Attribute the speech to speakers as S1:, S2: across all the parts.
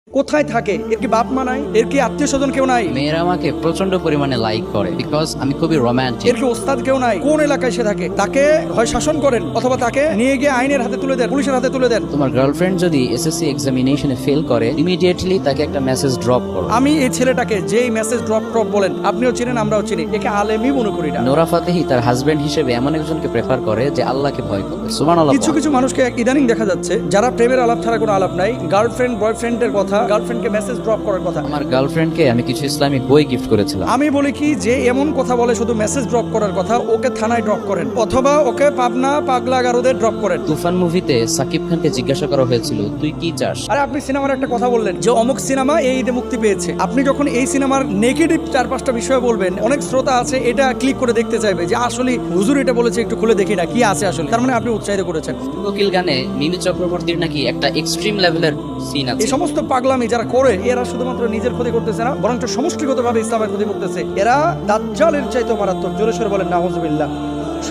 S1: কোথায় থাকে? এর কি বাপ মা নাই? এর কি আত্মীয় স্বজন কেউ নাই?
S2: মেয়েরা আমাকে প্রচন্ড পরিমাণে লাইক করে বিকজ আমি খুবই রোমান্টিক।
S1: এর কি ওস্তাদ কেউ নাই? কোন এলাকায় সে থাকে? তাকে হয় শাসন করেন অথবা তাকে নিয়ে গিয়ে আইনের হাতে তুলে দেন, পুলিশের হাতে তুলে দেন।
S2: তোমার গার্লফ্রেন্ড যদি এসএসসি এক্সামিনেশনে ফেল করে ইমিডিয়েটলি তাকে একটা মেসেজ ড্রপ করো।
S1: আমি এই ছেলেটাকে যেই মেসেজ ড্রপ বলেন, আপনিও চিনেন আমরাও চিনি, একে আলেমই মনে করি না।
S2: নোরা ফাতেহি তার হাজবেন্ড হিসেবে এমন একজনকে প্রেফার করে যে আল্লাহকে ভয় করে। সুবহানাল্লাহ।
S1: কিছু কিছু মানুষকে ইদানিং দেখা যাচ্ছে যারা প্রেমের আলাপ ছাড়া কোনো আলাপ নাই, গার্লফ্রেন্ড বয়ফ্রেন্ডের কথা, গার্লফ্রেন্ডকে মেসেজ ড্রপ করার কথা।
S2: আমার গার্লফ্রেন্ডকে আমি কিছু ইসলামিক বই গিফট করেছিলাম।
S1: আমি বলি কি, যে এমন কথা বলে শুধু মেসেজ ড্রপ করার কথা, ওকে থানায় ড্রপ করেন অথবা ওকে পাবনা পাগলা গারদে ড্রপ করেন।
S2: তুফান মুভিতে সাকিব খানকে জিজ্ঞাসা করা হয়েছিল তুই কি চাস।
S1: আরে আপনি সিনেমার একটা কথা বললেন যে অমুক সিনেমা এই ঈদে মুক্তি পেয়েছে, আপনি যখন এই সিনেমার নেগেটিভ 4-5টা বিষয় বলবেন, অনেক শ্রোতা আছে এটা ক্লিক করে দেখতে চাইবে যে আসলে হুজুর এটা বলেছে, একটু খুলে দেখি না কি আছে আসলে। তার মানে আপনি উৎসাহিত করেছেন।
S2: কোকিল গানে মিমি চক্রবর্তীর নাকি একটা এক্সট্রিম লেভেলের সিন আছে।
S1: এই সমস্ত পাগলামি যারা করে, এরা শুধুমাত্র নিজের ক্ষতি করতেছে না, বরং সমষ্টিগতভাবে ইসলামের ক্ষতি করতেছে। এরা দাজ্জালের চাইতে মারাত্মক। জোরে সোরে বলেন নাউজুবিল্লাহ।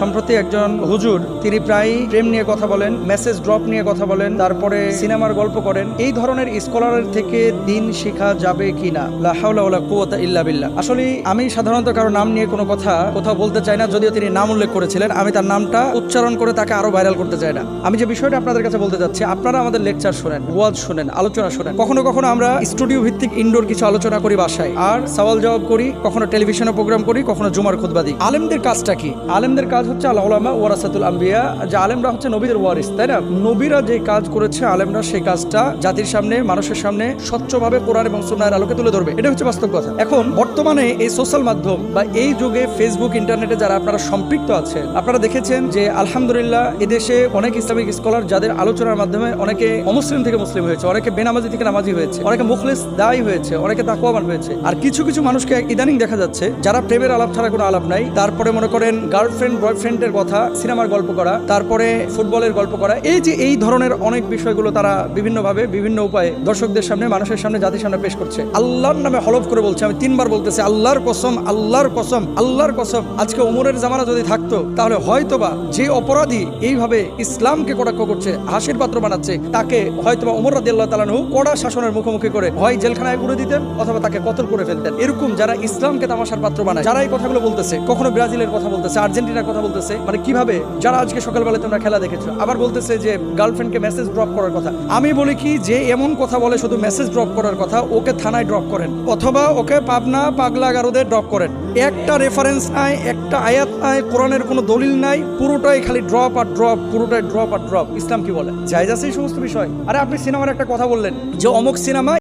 S1: সম্প্রতি একজন হুজুর, তিনি প্রায় প্রেম নিয়ে কথা বলেন, মেসেজ ড্রপ নিয়ে কথা বলেন, তারপরে সিনেমার গল্প করেন। এই ধরনের স্কলারের থেকে দিন শেখা যাবে কিনা? লা হাওলা ওয়ালা কুওয়াতা ইল্লা বিল্লাহ। আসলে আমি সাধারণত কারো নাম নিয়ে কোনো কথা কোথাও বলতে চাই না, যদিও তিনি নাম উল্লেখ করেছিলেন। আমি তার নামটা উচ্চারণ করে তাকে আরো ভাইরাল করতে চাই না। আমি যে বিষয়টা আপনাদের কাছে বলতে যাচ্ছি, আপনারা আমাদের লেকচার শোনেন, ওয়াজ শোনেন, আলোচনা শোনেন। কখনো কখনো আমরা স্টুডিও ভিত্তিক ইনডোর কিছু আলোচনা করি বাসায়, আর সওয়াল জবাব করি, কখনো টেলিভিশনে প্রোগ্রাম করি, কখনো জুমার খুতবা দিই। আলেমদের কাজটা কি? আলেমদের কাজ হচ্ছে আল উলামা ওয়ারাসাতুল আম্বিয়া, যে আলেমরা হচ্ছে নবীদের ওয়ারিস, তাই না? নবীরা যে কাজ করেছে, আলেমরা সেই কাজটা জাতির সামনে, মানুষের সামনে স্বচ্ছভাবে কোরআন এবং সুন্নাহর আলোকে তুলে ধরবে। এটা হচ্ছে বাস্তব কথা। এখন বর্তমানে এই সোশ্যাল মাধ্যম বা এই যুগে ফেসবুক, ইন্টারনেটে যারা আপনারা সম্পৃক্ত আছেন, আপনারা দেখেছেন যে আলহামদুলিল্লাহ এদেশে অনেক ইসলামিক স্কলার যাদের আলোচনার মাধ্যমে অনেকে অমুসলিম থেকে মুসলিম হয়েছে, অনেকে বেনামাজি থেকে নামাজি হয়েছে, অনেকে মুখলিস দায়ী হয়েছে, অনেকে তাকওয়াবান হয়েছে। আর কিছু কিছু মানুষকে ইদানিং দেখা যাচ্ছে যারা প্রেমের আলাপ ছাড়া কোনো আলাপ নাই, তারপরে মনে করেন গার্লফ্রেন্ড বয়ফ্রেন্ডের কথা, সিনেমার গল্প করা, তারপরে ফুটবলের গল্প করা, এই যে এই ধরনের অনেক বিষয়গুলো তারা বিভিন্নভাবে বিভিন্ন উপায়ে দর্শকদের সামনে, মানুষের সামনে, জাতির সামনে পেশ করছে। আল্লাহর নামে হলফ করে বলছে, আমি 3বার বলতেছি, আল্লাহর কসম, আল্লাহর কসম, আল্লাহর কসম, আজকে ওমরের জামানা যদি থাকতো, তাহলে হয়তোবা যে অপরাধী এইভাবে ইসলামকে কটাক্ষ করছে, হাসির পাত্র বানাচ্ছে, তাকে হয়তোবা ওমর রাদিয়াল্লাহু তাআলা আনহু কড়া শাসনের মুখোমুখি করে হয় জেলখানায় পুরে দিতেন অথবা তাকে কতল করে ফেলতেন। এরকম যারা ইসলামকে তামাশার পাত্র বানায়, যারা এই কথাগুলো বলতেছে, কখনো ব্রাজিলের কথা বলতেছে, আর্জেন্টিনার কথা বলতেছে, মানে কিভাবে, যারা আজকে সকালবেলা তোমরা খেলা দেখেছো, আবার বলতেছে যে গার্লফ্রেন্ডকে মেসেজ ড্রপ করার কথা। আমি বলি কি, যে এমন কথা বলে শুধু মেসেজ ড্রপ করার কথা, ওকে থানায় ড্রপ করেন অথবা ওকে পাবনা পাগলা গারদে ড্রপ করেন। একটা রেফারেন্স নাই, একটা আয়াত নাই, কোরআনের কোনো দলিল নাই, পুরোটাই খালি ড্রপ আর ড্রপ, পুরোটাই ড্রপ আর ড্রপ। ইসলাম কি বলে? জায়েজ আছে এই সমস্ত বিষয়? আরে আপনি সিনেমার একটা কথা বললেন যে অমুক সিনেমা